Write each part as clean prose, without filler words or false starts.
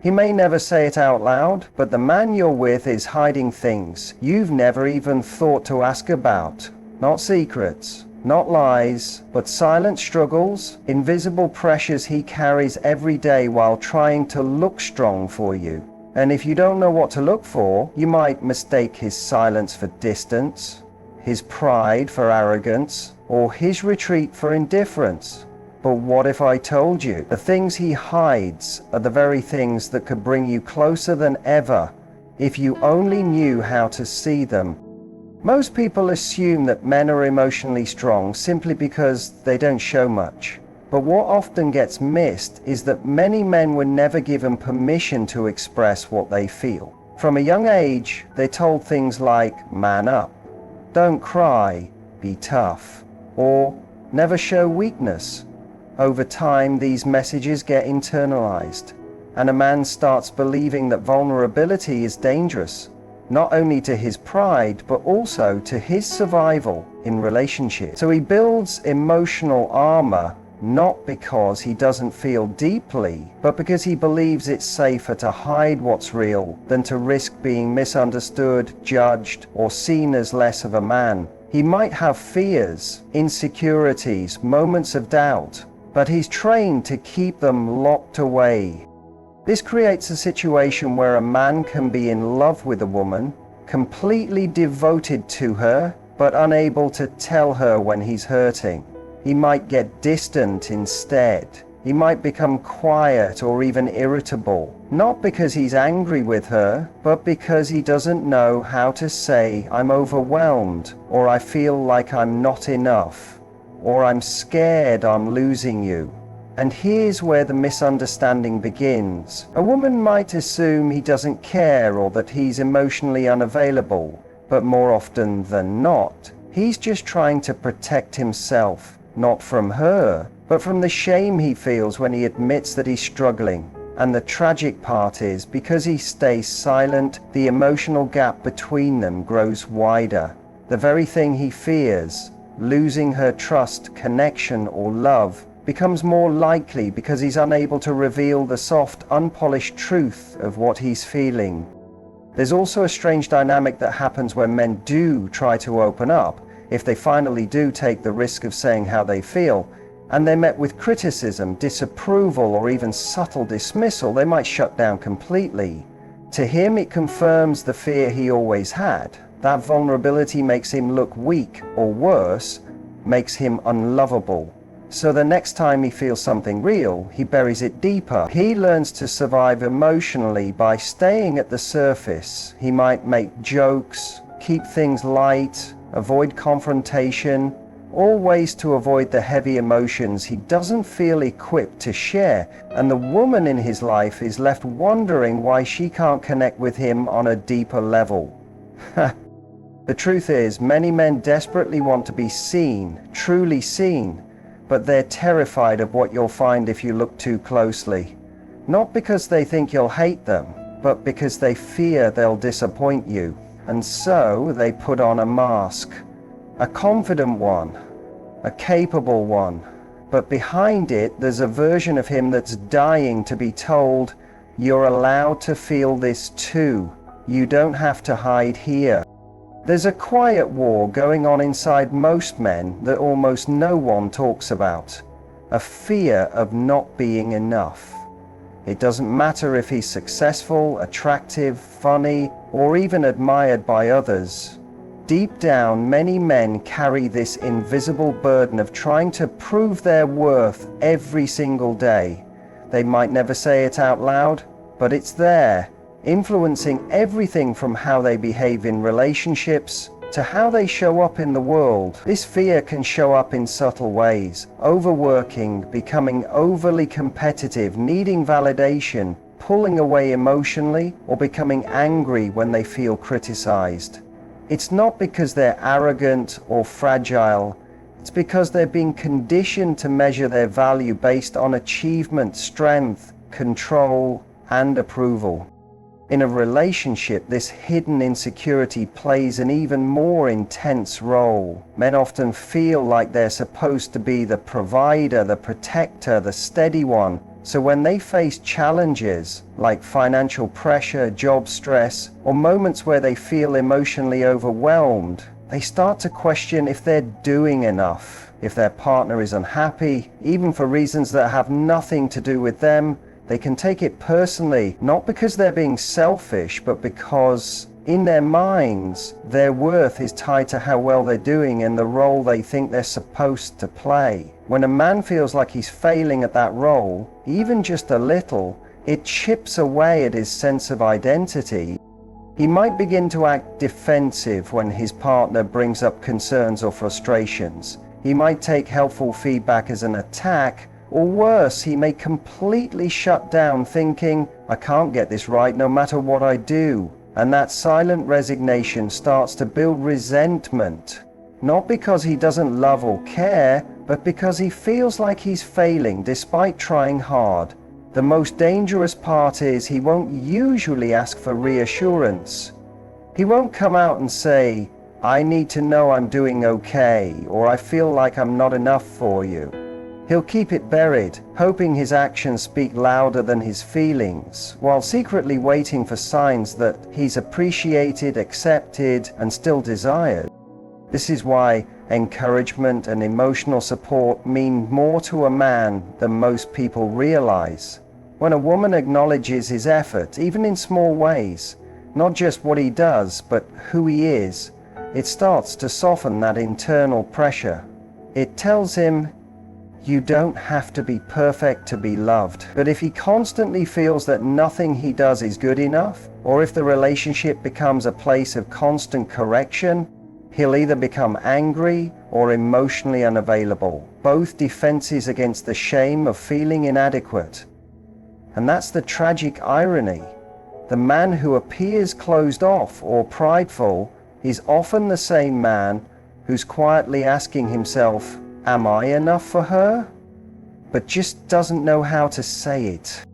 He may never say it out loud, but the man you're with is hiding things you've never even thought to ask about. Not secrets, not lies, but silent struggles, invisible pressures he carries every day while trying to look strong for you. And if you don't know what to look for, you might mistake his silence for distance, his pride for arrogance, or his retreat for indifference. But what if I told you the things he hides are the very things that could bring you closer than ever if you only knew how to see them? Most people assume that men are emotionally strong simply because they don't show much. But what often gets missed is that many men were never given permission to express what they feel. From a young age, they're told things like, man up, don't cry, be tough, or never show weakness. Over time, these messages get internalized, and a man starts believing that vulnerability is dangerous, not only to his pride, but also to his survival in relationships. So he builds emotional armor, not because he doesn't feel deeply, but because he believes it's safer to hide what's real than to risk being misunderstood, judged, or seen as less of a man. He might have fears, insecurities, moments of doubt, but he's trained to keep them locked away. This creates a situation where a man can be in love with a woman, completely devoted to her, but unable to tell her when he's hurting. He might get distant instead. He might become quiet or even irritable, not because he's angry with her, but because he doesn't know how to say, I'm overwhelmed, or I feel like I'm not enough, or I'm scared I'm losing you. And here's where the misunderstanding begins. A woman might assume he doesn't care or that he's emotionally unavailable, but more often than not, he's just trying to protect himself, not from her, but from the shame he feels when he admits that he's struggling. And the tragic part is, because he stays silent, the emotional gap between them grows wider. The very thing he fears, losing her trust, connection, or love, becomes more likely because he's unable to reveal the soft, unpolished truth of what he's feeling. There's also a strange dynamic that happens when men do try to open up. If they finally do take the risk of saying how they feel, and they're met with criticism, disapproval, or even subtle dismissal, they might shut down completely. To him, it confirms the fear he always had. That vulnerability makes him look weak, or worse, makes him unlovable. So the next time he feels something real, he buries it deeper. He learns to survive emotionally by staying at the surface. He might make jokes, keep things light, avoid confrontation, all ways to avoid the heavy emotions he doesn't feel equipped to share. And the woman in his life is left wondering why she can't connect with him on a deeper level. The truth is, many men desperately want to be seen, truly seen, but they're terrified of what you'll find if you look too closely. Not because they think you'll hate them, but because they fear they'll disappoint you. And so they put on a mask. A confident one, a capable one, but behind it there's a version of him that's dying to be told, you're allowed to feel this too. You don't have to hide here. There's a quiet war going on inside most men that almost no one talks about. A fear of not being enough. It doesn't matter if he's successful, attractive, funny, or even admired by others. Deep down, many men carry this invisible burden of trying to prove their worth every single day. They might never say it out loud, but it's there, influencing everything from how they behave in relationships to how they show up in the world. This fear can show up in subtle ways: overworking, becoming overly competitive, needing validation, pulling away emotionally, or becoming angry when they feel criticized. It's not because they're arrogant or fragile. It's because they're being conditioned to measure their value based on achievement, strength, control, and approval. In a relationship, this hidden insecurity plays an even more intense role. Men often feel like they're supposed to be the provider, the protector, the steady one, So when they face challenges like financial pressure, job stress, or moments where they feel emotionally overwhelmed, they start to question if they're doing enough. If their partner is unhappy, even for reasons that have nothing to do with them, they can take it personally, not because they're being selfish, but because in their minds, their worth is tied to how well they're doing and the role they think they're supposed to play. When a man feels like he's failing at that role, even just a little, it chips away at his sense of identity. He might begin to act defensive when his partner brings up concerns or frustrations. He might take helpful feedback as an attack, or worse, he may completely shut down thinking, I can't get this right no matter what I do. And that silent resignation starts to build resentment, not because he doesn't love or care, but because he feels like he's failing despite trying hard. The most dangerous part is he won't usually ask for reassurance. He won't come out and say, I need to know I'm doing okay, or I feel like I'm not enough for you. He'll keep it buried, hoping his actions speak louder than his feelings, while secretly waiting for signs that he's appreciated, accepted, and still desired. This is why encouragement and emotional support mean more to a man than most people realize. When a woman acknowledges his effort, even in small ways, not just what he does, but who he is, it starts to soften that internal pressure. It tells him, you don't have to be perfect to be loved. But if he constantly feels that nothing he does is good enough, or if the relationship becomes a place of constant correction, he'll either become angry or emotionally unavailable, both defenses against the shame of feeling inadequate. And that's the tragic irony. The man who appears closed off or prideful is often the same man who's quietly asking himself, am I enough for her? But just doesn't know how to say it.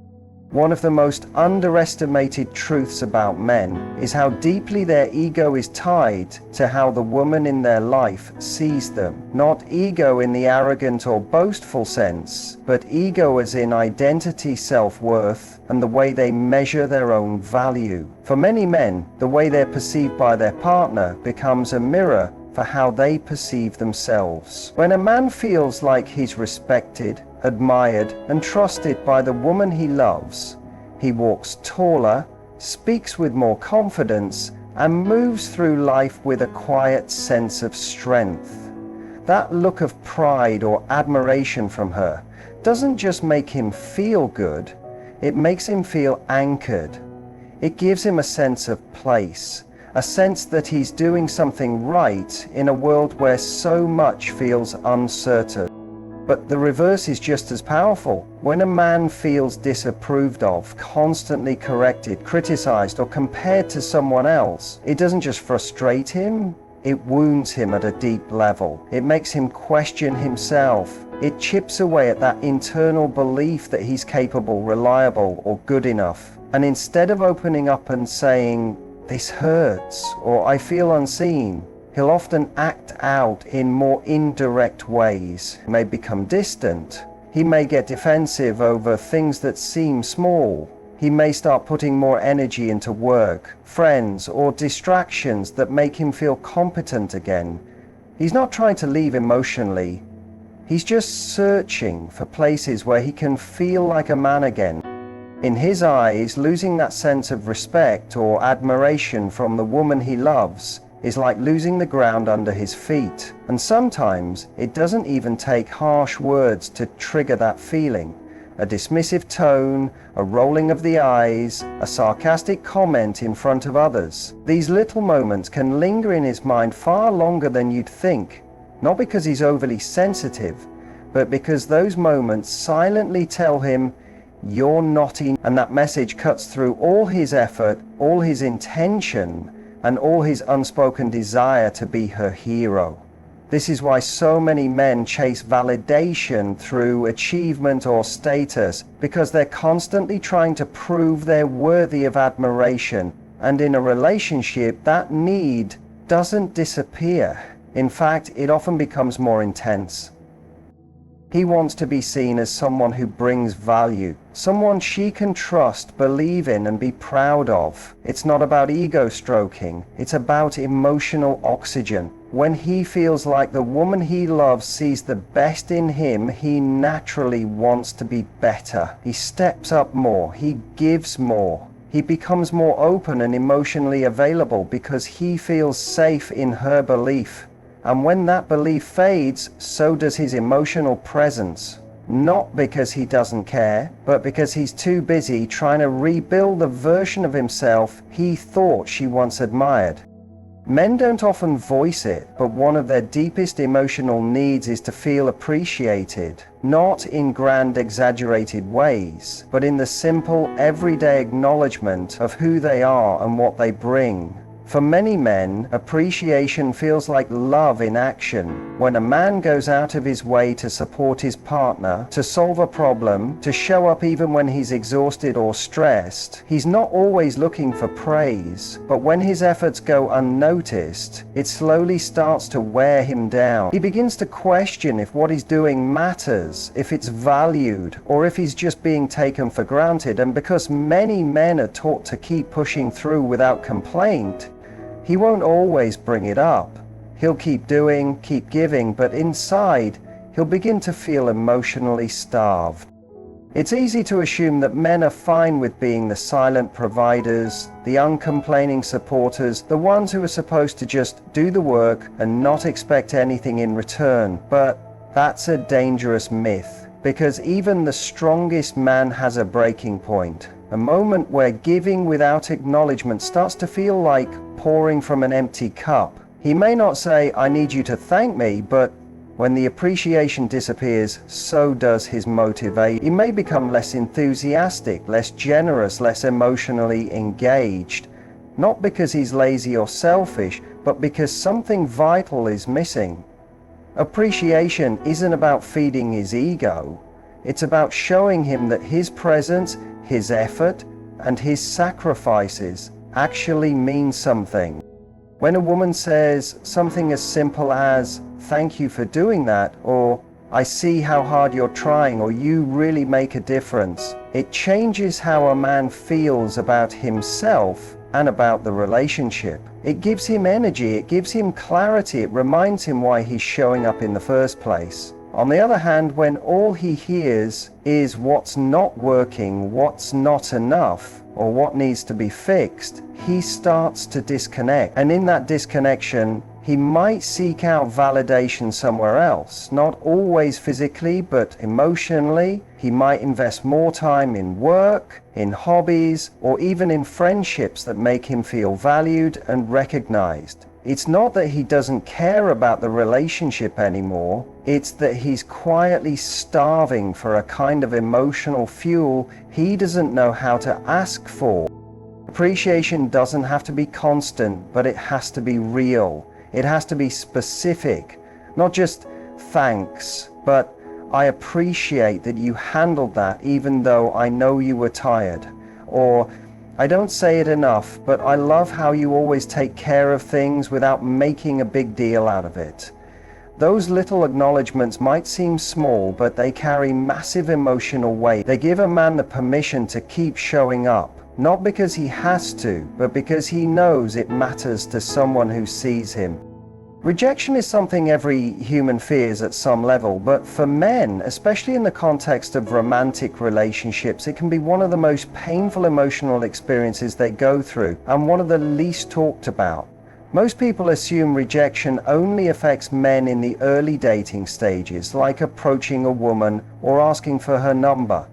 One of the most underestimated truths about men is how deeply their ego is tied to how the woman in their life sees them. Not ego in the arrogant or boastful sense, but ego as in identity, self-worth, and the way they measure their own value. For many men, the way they're perceived by their partner becomes a mirror for how they perceive themselves. When a man feels like he's respected, admired, and trusted by the woman he loves, he walks taller, speaks with more confidence, and moves through life with a quiet sense of strength. That look of pride or admiration from her doesn't just make him feel good, it makes him feel anchored. It gives him a sense of place, a sense that he's doing something right in a world where so much feels uncertain. But the reverse is just as powerful. When a man feels disapproved of, constantly corrected, criticized, or compared to someone else, it doesn't just frustrate him, it wounds him at a deep level. It makes him question himself. It chips away at that internal belief that he's capable, reliable, or good enough. And instead of opening up and saying, this hurts, or I feel unseen, he'll often act out in more indirect ways. He may become distant. He may get defensive over things that seem small. He may start putting more energy into work, friends, or distractions that make him feel competent again. He's not trying to leave emotionally. He's just searching for places where he can feel like a man again. In his eyes, losing that sense of respect or admiration from the woman he loves is like losing the ground under his feet. And sometimes it doesn't even take harsh words to trigger that feeling. A dismissive tone, a rolling of the eyes, a sarcastic comment in front of others. These little moments can linger in his mind far longer than you'd think, not because he's overly sensitive, but because those moments silently tell him, you're not enough. And that message cuts through all his effort, all his intention, and all his unspoken desire to be her hero. This is why so many men chase validation through achievement or status, because they're constantly trying to prove they're worthy of admiration. And in a relationship, that need doesn't disappear. In fact, it often becomes more intense. He wants to be seen as someone who brings value, someone she can trust, believe in, and be proud of. It's not about ego stroking, it's about emotional oxygen. When he feels like the woman he loves sees the best in him, he naturally wants to be better. He steps up more, he gives more. He becomes more open and emotionally available because he feels safe in her belief. And when that belief fades, so does his emotional presence. Not because he doesn't care, but because he's too busy trying to rebuild the version of himself he thought she once admired. Men don't often voice it, but one of their deepest emotional needs is to feel appreciated, not in grand exaggerated ways, but in the simple everyday acknowledgement of who they are and what they bring. For many men, appreciation feels like love in action. When a man goes out of his way to support his partner, to solve a problem, to show up even when he's exhausted or stressed, he's not always looking for praise. But when his efforts go unnoticed, it slowly starts to wear him down. He begins to question if what he's doing matters, if it's valued, or if he's just being taken for granted. And because many men are taught to keep pushing through without complaint, he won't always bring it up. He'll keep doing, keep giving, but inside, he'll begin to feel emotionally starved. It's easy to assume that men are fine with being the silent providers, the uncomplaining supporters, the ones who are supposed to just do the work and not expect anything in return. But that's a dangerous myth, because even the strongest man has a breaking point. A moment where giving without acknowledgement starts to feel like pouring from an empty cup. He may not say, "I need you to thank me," but when the appreciation disappears, so does his motivation. He may become less enthusiastic, less generous, less emotionally engaged. Not because he's lazy or selfish, but because something vital is missing. Appreciation isn't about feeding his ego. It's about showing him that his presence, his effort, and his sacrifices actually mean something. When a woman says something as simple as, "Thank you for doing that," or "I see how hard you're trying," or "You really make a difference," it changes how a man feels about himself and about the relationship. It gives him energy, it gives him clarity, it reminds him why he's showing up in the first place. On the other hand, when all he hears is what's not working, what's not enough, or what needs to be fixed, he starts to disconnect. And in that disconnection, he might seek out validation somewhere else, not always physically, but emotionally. He might invest more time in work, in hobbies, or even in friendships that make him feel valued and recognized. It's not that he doesn't care about the relationship anymore, it's that he's quietly starving for a kind of emotional fuel he doesn't know how to ask for. Appreciation doesn't have to be constant, but it has to be real. It has to be specific. Not just "thanks," but "I appreciate that you handled that even though I know you were tired." Or "I don't say it enough, but I love how you always take care of things without making a big deal out of it." Those little acknowledgements might seem small, but they carry massive emotional weight. They give a man the permission to keep showing up, not because he has to, but because he knows it matters to someone who sees him. Rejection is something every human fears at some level, but for men, especially in the context of romantic relationships, it can be one of the most painful emotional experiences they go through, and one of the least talked about. Most people assume rejection only affects men in the early dating stages, like approaching a woman or asking for her number.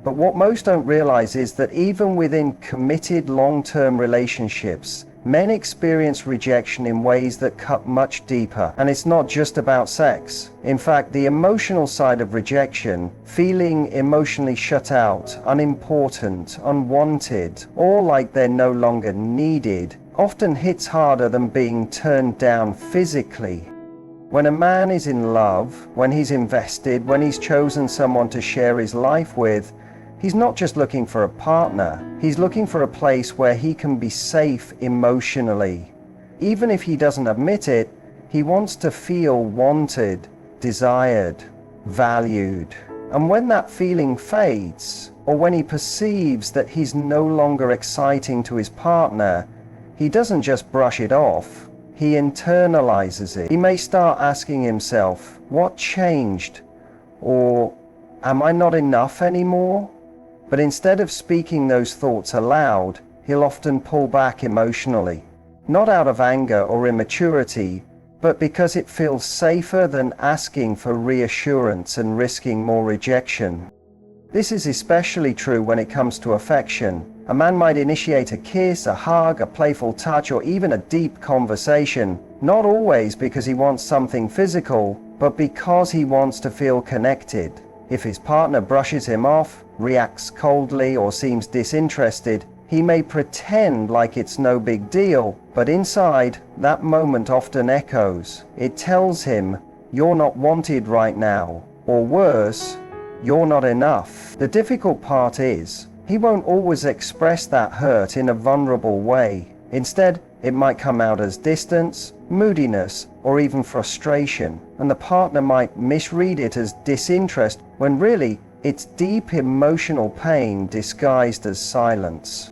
But what most don't realize is that even within committed long-term relationships, men experience rejection in ways that cut much deeper, and it's not just about sex. In fact, the emotional side of rejection, feeling emotionally shut out, unimportant, unwanted, or like they're no longer needed, often hits harder than being turned down physically. When a man is in love, when he's invested, when he's chosen someone to share his life with, he's not just looking for a partner, he's looking for a place where he can be safe emotionally. Even if he doesn't admit it, he wants to feel wanted, desired. valued. And when that feeling fades, or when he perceives that he's no longer exciting to his partner, he doesn't just brush it off, he internalizes it. He may start asking himself, what changed? Or, am I not enough anymore? But instead of speaking those thoughts aloud, he'll often pull back emotionally. Not out of anger or immaturity, but because it feels safer than asking for reassurance and risking more rejection. This is especially true when it comes to affection. A man might initiate a kiss, a hug, a playful touch, or even a deep conversation, not always because he wants something physical, but because he wants to feel connected. If his partner brushes him off, reacts coldly, or seems disinterested, he may pretend like it's no big deal, but inside, that moment often echoes. It tells him, you're not wanted right now, or worse, you're not enough. The difficult part is, he won't always express that hurt in a vulnerable way. Instead, it might come out as distance, moodiness, or even frustration, and the partner might misread it as disinterest when really it's deep emotional pain disguised as silence.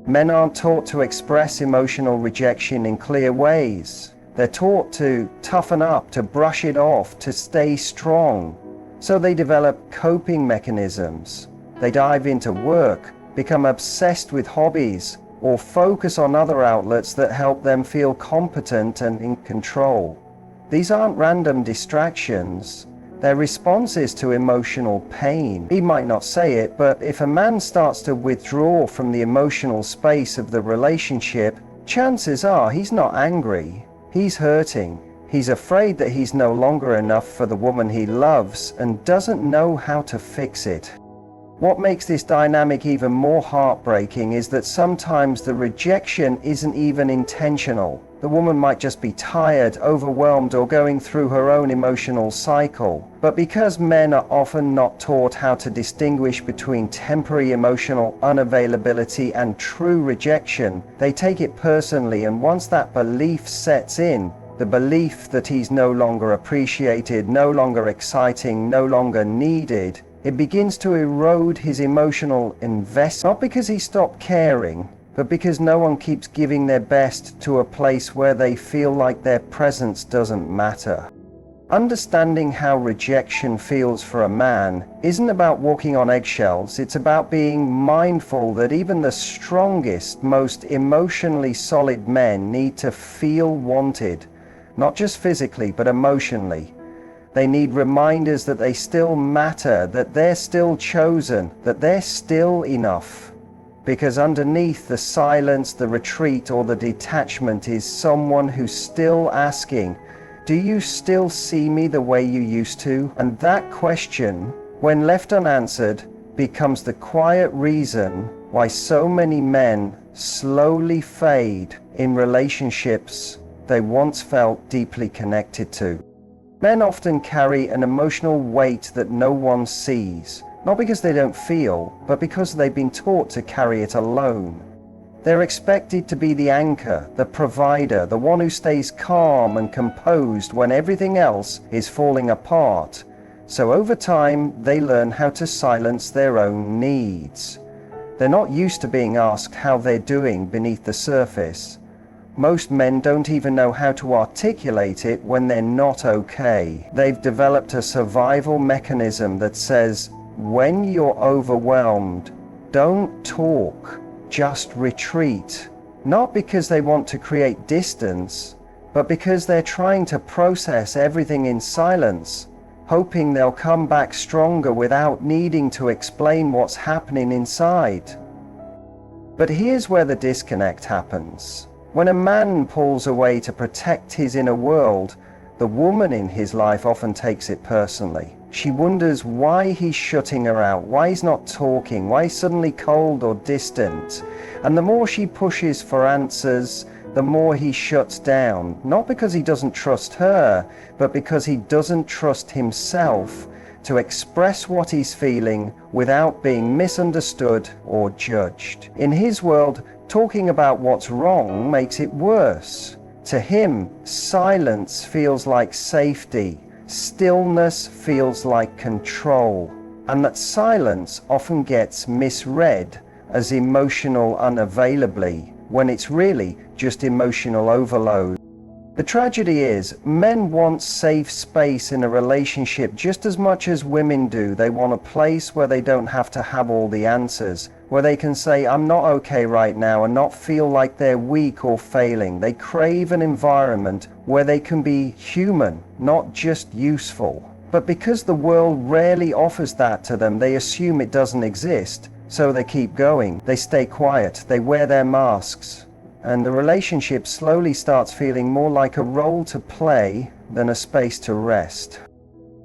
Men aren't taught to express emotional rejection in clear ways. They're taught to toughen up, to brush it off, to stay strong. So they develop coping mechanisms. They dive into work, become obsessed with hobbies, or focus on other outlets that help them feel competent and in control. These aren't random distractions. They're responses to emotional pain. He might not say it, but if a man starts to withdraw from the emotional space of the relationship, chances are he's not angry. He's hurting. He's afraid that he's no longer enough for the woman he loves and doesn't know how to fix it. What makes this dynamic even more heartbreaking is that sometimes the rejection isn't even intentional. The woman might just be tired, overwhelmed, or going through her own emotional cycle. But because men are often not taught how to distinguish between temporary emotional unavailability and true rejection, they take it personally, and once that belief sets in, the belief that he's no longer appreciated, no longer exciting, no longer needed, it begins to erode his emotional investment, not because he stopped caring, but because no one keeps giving their best to a place where they feel like their presence doesn't matter. Understanding how rejection feels for a man isn't about walking on eggshells, it's about being mindful that even the strongest, most emotionally solid men need to feel wanted, not just physically, but emotionally. They need reminders that they still matter, that they're still chosen, that they're still enough. Because underneath the silence, the retreat, or the detachment is someone who's still asking, do you still see me the way you used to? And that question, when left unanswered, becomes the quiet reason why so many men slowly fade in relationships they once felt deeply connected to. Men often carry an emotional weight that no one sees, not because they don't feel, but because they've been taught to carry it alone. They're expected to be the anchor, the provider, the one who stays calm and composed when everything else is falling apart. So over time, they learn how to silence their own needs. They're not used to being asked how they're doing beneath the surface. Most men don't even know how to articulate it when they're not okay. They've developed a survival mechanism that says, when you're overwhelmed, don't talk, just retreat. Not because they want to create distance, but because they're trying to process everything in silence, hoping they'll come back stronger without needing to explain what's happening inside. But here's where the disconnect happens. When a man pulls away to protect his inner world, the woman in his life often takes it personally. She wonders why he's shutting her out, why he's not talking, why he's suddenly cold or distant. And the more she pushes for answers, the more he shuts down, not because he doesn't trust her, but because he doesn't trust himself to express what he's feeling without being misunderstood or judged. In his world, talking about what's wrong makes it worse. To him, silence feels like safety. stillness feels like control, and that silence often gets misread as emotional unavailability when it's really just emotional overload. The tragedy is, men want safe space in a relationship just as much as women do. They want a place where they don't have to have all the answers, where they can say, I'm not okay right now, and not feel like they're weak or failing. They crave an environment where they can be human, not just useful. But because the world rarely offers that to them, they assume it doesn't exist. So they keep going, they stay quiet, they wear their masks. And the relationship slowly starts feeling more like a role to play than a space to rest.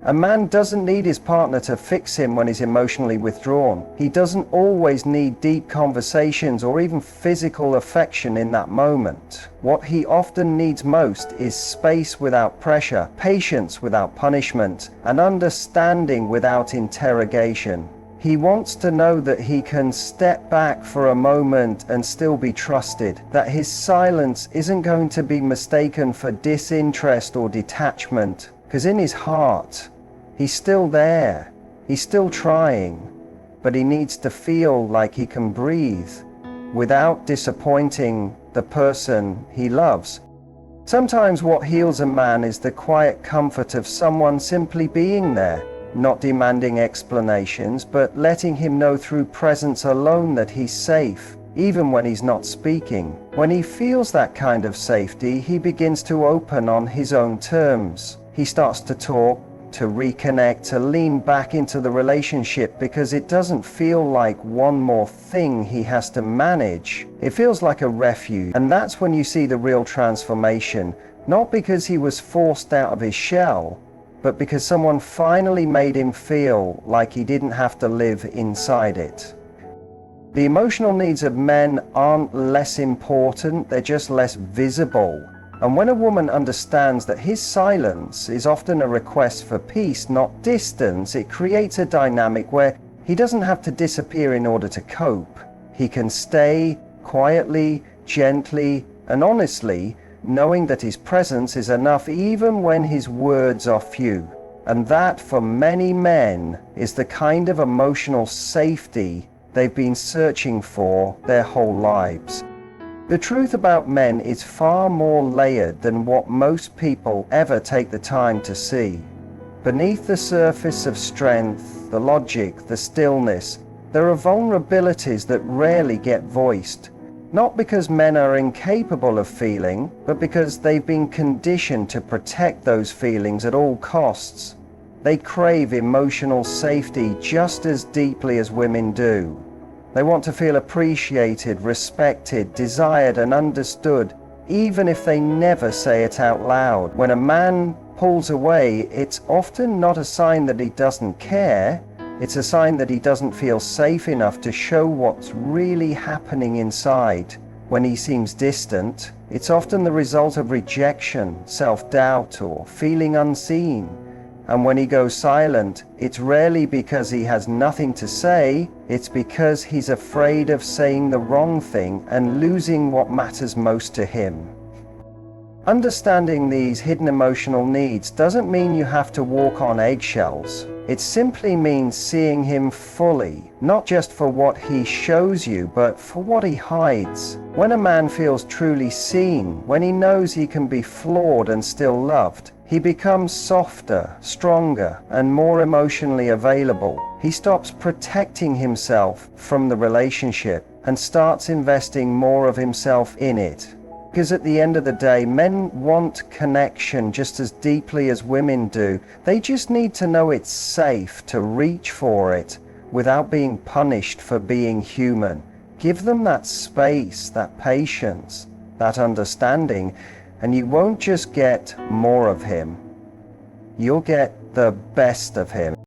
A man doesn't need his partner to fix him when he's emotionally withdrawn. He doesn't always need deep conversations or even physical affection in that moment. What he often needs most is space without pressure, patience without punishment, and understanding without interrogation. He wants to know that he can step back for a moment and still be trusted, that his silence isn't going to be mistaken for disinterest or detachment, because in his heart, he's still there, he's still trying, but he needs to feel like he can breathe without disappointing the person he loves. Sometimes what heals a man is the quiet comfort of someone simply being there, not demanding explanations, but letting him know through presence alone that he's safe, even when he's not speaking. When he feels that kind of safety, he begins to open on his own terms. He starts to talk, to reconnect, to lean back into the relationship, because it doesn't feel like one more thing he has to manage. It feels like a refuge, and that's when you see the real transformation, not because he was forced out of his shell, but because someone finally made him feel like he didn't have to live inside it. The emotional needs of men aren't less important, they're just less visible. And when a woman understands that his silence is often a request for peace, not distance, it creates a dynamic where he doesn't have to disappear in order to cope. He can stay quietly, gently, and honestly, knowing that his presence is enough even when his words are few. And that, for many men, is the kind of emotional safety they've been searching for their whole lives. The truth about men is far more layered than what most people ever take the time to see. Beneath the surface of strength, the logic, the stillness, there are vulnerabilities that rarely get voiced. Not because men are incapable of feeling, but because they've been conditioned to protect those feelings at all costs. They crave emotional safety just as deeply as women do. They want to feel appreciated, respected, desired, and understood, even if they never say it out loud. When a man pulls away, it's often not a sign that he doesn't care. It's a sign that he doesn't feel safe enough to show what's really happening inside. When he seems distant, it's often the result of rejection, self-doubt, or feeling unseen. And when he goes silent, it's rarely because he has nothing to say, it's because he's afraid of saying the wrong thing and losing what matters most to him. Understanding these hidden emotional needs doesn't mean you have to walk on eggshells. It simply means seeing him fully, not just for what he shows you, but for what he hides. When a man feels truly seen, when he knows he can be flawed and still loved, he becomes softer, stronger, and more emotionally available. He stops protecting himself from the relationship and starts investing more of himself in it. Because at the end of the day, men want connection just as deeply as women do. They just need to know it's safe to reach for it without being punished for being human. Give them that space, that patience, that understanding, and you won't just get more of him. You'll get the best of him.